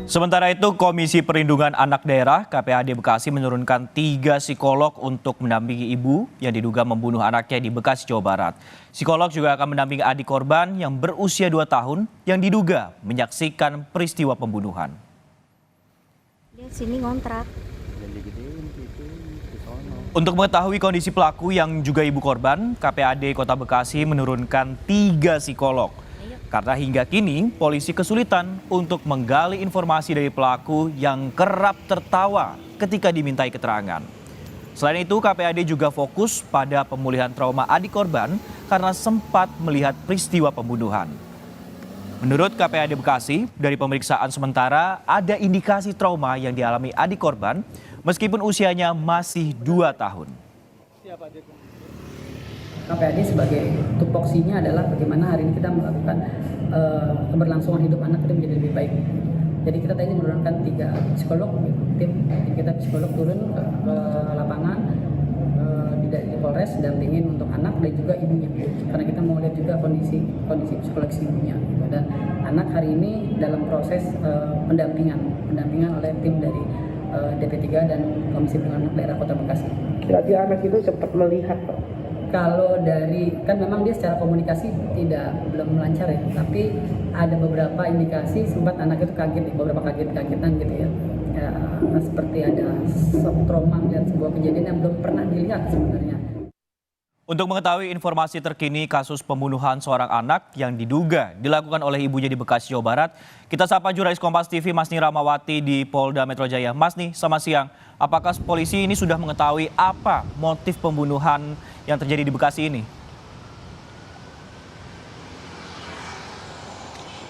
Sementara itu, Komisi Perlindungan Anak Daerah (KPAD) Bekasi menurunkan 3 psikolog untuk mendampingi ibu yang diduga membunuh anaknya di Bekasi, Jawa Barat. Psikolog juga akan mendampingi adik korban yang berusia 2 tahun yang diduga menyaksikan peristiwa pembunuhan. Dia sini ngontrak. Untuk mengetahui kondisi pelaku yang juga ibu korban, KPAD Kota Bekasi menurunkan 3 psikolog. Karena hingga kini polisi kesulitan untuk menggali informasi dari pelaku yang kerap tertawa ketika dimintai keterangan. Selain itu, KPAD juga fokus pada pemulihan trauma adik korban karena sempat melihat peristiwa pembunuhan. Menurut KPAD Bekasi, dari pemeriksaan sementara ada indikasi trauma yang dialami adik korban meskipun usianya masih 2 tahun. KPAD sebagai tupoksinya adalah bagaimana hari ini kita melakukan keberlangsungan hidup anak itu menjadi lebih baik. Jadi kita tadi menurunkan 3 psikolog, tim kita psikolog turun ke lapangan di Polres dampingin untuk anak dan juga ibunya, karena kita mau lihat juga kondisi psikologis ibunya. Dan anak hari ini dalam proses pendampingan oleh tim dari DP3 dan Komisi Perlindungan Anak Daerah Kota Bekasi. Berarti anak itu sempat melihat, Pak? Kalau dari, kan memang dia secara komunikasi belum lancar ya, tapi ada beberapa indikasi sempat anak itu kaget, beberapa kagetan gitu ya. Seperti ada shock trauma melihat sebuah kejadian yang belum pernah dilihat sebenarnya. Untuk mengetahui informasi terkini kasus pembunuhan seorang anak yang diduga dilakukan oleh ibunya di Bekasi, Jawa Barat, kita sapa jurnalis Kompas TV Masni Ramawati di Polda Metro Jaya. Masni, selamat siang. Apakah polisi ini sudah mengetahui apa motif pembunuhan yang terjadi di Bekasi ini?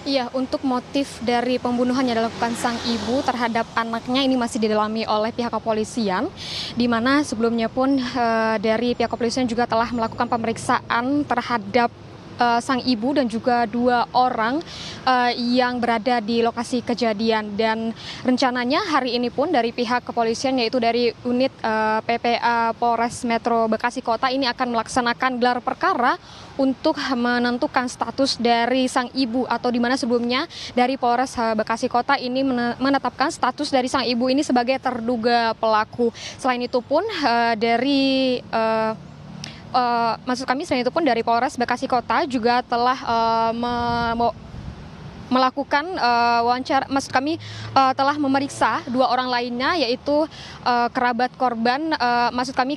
Iya, untuk motif dari pembunuhan yang dilakukan sang ibu terhadap anaknya ini masih didalami oleh pihak kepolisian, di mana sebelumnya pun dari pihak kepolisian juga telah melakukan pemeriksaan terhadap sang ibu dan juga 2 orang yang berada di lokasi kejadian. Dan rencananya hari ini pun dari pihak kepolisian, yaitu dari unit PPA Polres Metro Bekasi Kota, ini akan melaksanakan gelar perkara untuk menentukan status dari sang ibu, atau di mana sebelumnya dari Polres Bekasi Kota ini menetapkan status dari sang ibu ini sebagai terduga pelaku. Selain itu pun selain itu pun dari Polres Bekasi Kota juga telah melakukan wawancara, telah memeriksa 2 orang lainnya, yaitu kerabat korban,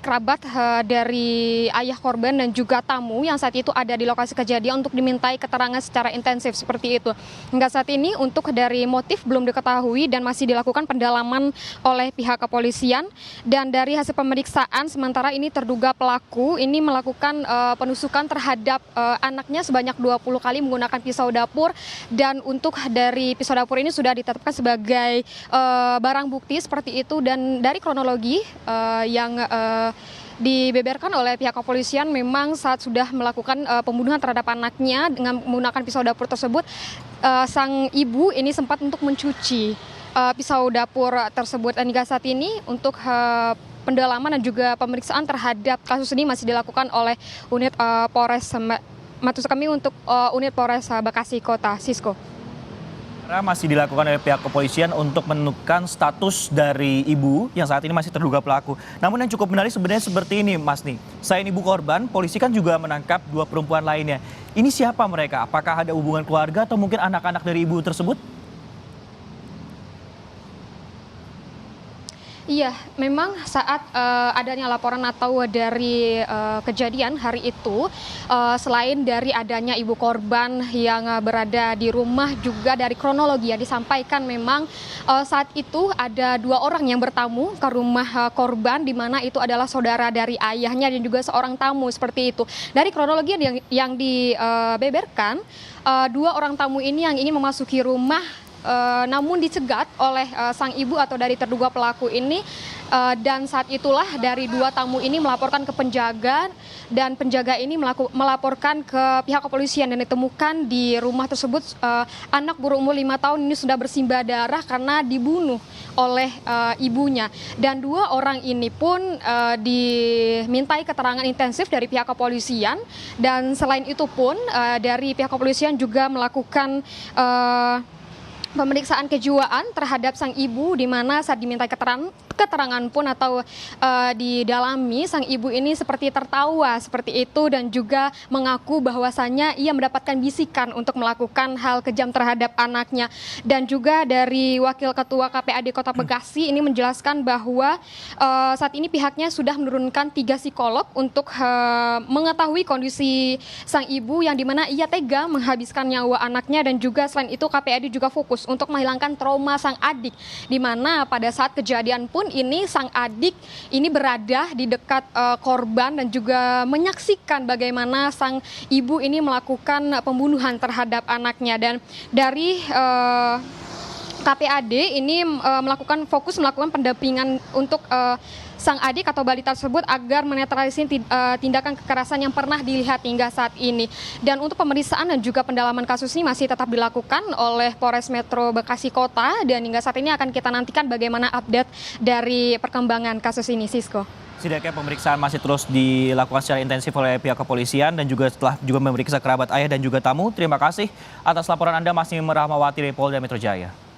kerabat dari ayah korban dan juga tamu yang saat itu ada di lokasi kejadian untuk dimintai keterangan secara intensif seperti itu. Hingga saat ini untuk dari motif belum diketahui dan masih dilakukan pendalaman oleh pihak kepolisian. Dan dari hasil pemeriksaan sementara ini terduga pelaku ini melakukan penusukan terhadap anaknya sebanyak 20 kali menggunakan pisau dapur, dan untuk dari pisau dapur ini sudah ditetapkan sebagai barang bukti seperti itu. Dan dari kronologi yang dibeberkan oleh pihak kepolisian, memang saat sudah melakukan pembunuhan terhadap anaknya dengan menggunakan pisau dapur tersebut, sang ibu ini sempat untuk mencuci pisau dapur tersebut. Dan hingga saat ini untuk pendalaman dan juga pemeriksaan terhadap kasus ini masih dilakukan oleh unit Polres unit Polres Bekasi Kota. Sisko. Masih dilakukan oleh pihak kepolisian untuk menentukan status dari ibu yang saat ini masih terduga pelaku. Namun yang cukup menarik sebenarnya seperti ini, Mas Nih. Selain ibu korban, polisi kan juga menangkap 2 perempuan lainnya. Ini siapa mereka? Apakah ada hubungan keluarga atau mungkin anak-anak dari ibu tersebut? Iya, memang saat adanya laporan atau dari kejadian hari itu, selain dari adanya ibu korban yang berada di rumah, juga dari kronologi yang disampaikan, memang saat itu ada 2 orang yang bertamu ke rumah korban, di mana itu adalah saudara dari ayahnya dan juga seorang tamu seperti itu. Dari kronologi yang dibeberkan, 2 orang tamu ini yang ingin memasuki rumah, namun dicegat oleh sang ibu atau dari terduga pelaku ini, dan saat itulah dari 2 tamu ini melaporkan ke penjaga, dan penjaga ini melaporkan ke pihak kepolisian, dan ditemukan di rumah tersebut anak berumur 5 tahun ini sudah bersimbah darah karena dibunuh oleh ibunya. Dan 2 orang ini pun dimintai keterangan intensif dari pihak kepolisian, dan selain itu pun dari pihak kepolisian juga melakukan pemeriksaan kejiwaan terhadap sang ibu, di mana saat diminta keterangan pun atau didalami, sang ibu ini seperti tertawa seperti itu dan juga mengaku bahwasannya ia mendapatkan bisikan untuk melakukan hal kejam terhadap anaknya. Dan juga dari Wakil Ketua KPAD Kota Bekasi ini menjelaskan bahwa saat ini pihaknya sudah menurunkan 3 psikolog untuk mengetahui kondisi sang ibu yang dimana ia tega menghabiskan nyawa anaknya, dan juga selain itu KPAD juga fokus untuk menghilangkan trauma sang adik, di mana pada saat kejadian pun ini sang adik ini berada di dekat korban dan juga menyaksikan bagaimana sang ibu ini melakukan pembunuhan terhadap anaknya. Dan dari KPAD ini fokus melakukan pendampingan untuk sang adik atau balita tersebut agar menetralisir tindakan kekerasan yang pernah dilihat hingga saat ini. Dan untuk pemeriksaan dan juga pendalaman kasus ini masih tetap dilakukan oleh Polres Metro Bekasi Kota, dan hingga saat ini akan kita nantikan bagaimana update dari perkembangan kasus ini, Sisko. Setidaknya pemeriksaan masih terus dilakukan secara intensif oleh pihak kepolisian dan juga setelah juga memeriksa kerabat ayah dan juga tamu. Terima kasih atas laporan Anda, Masni Rahmawati dari Polda Metro Jaya.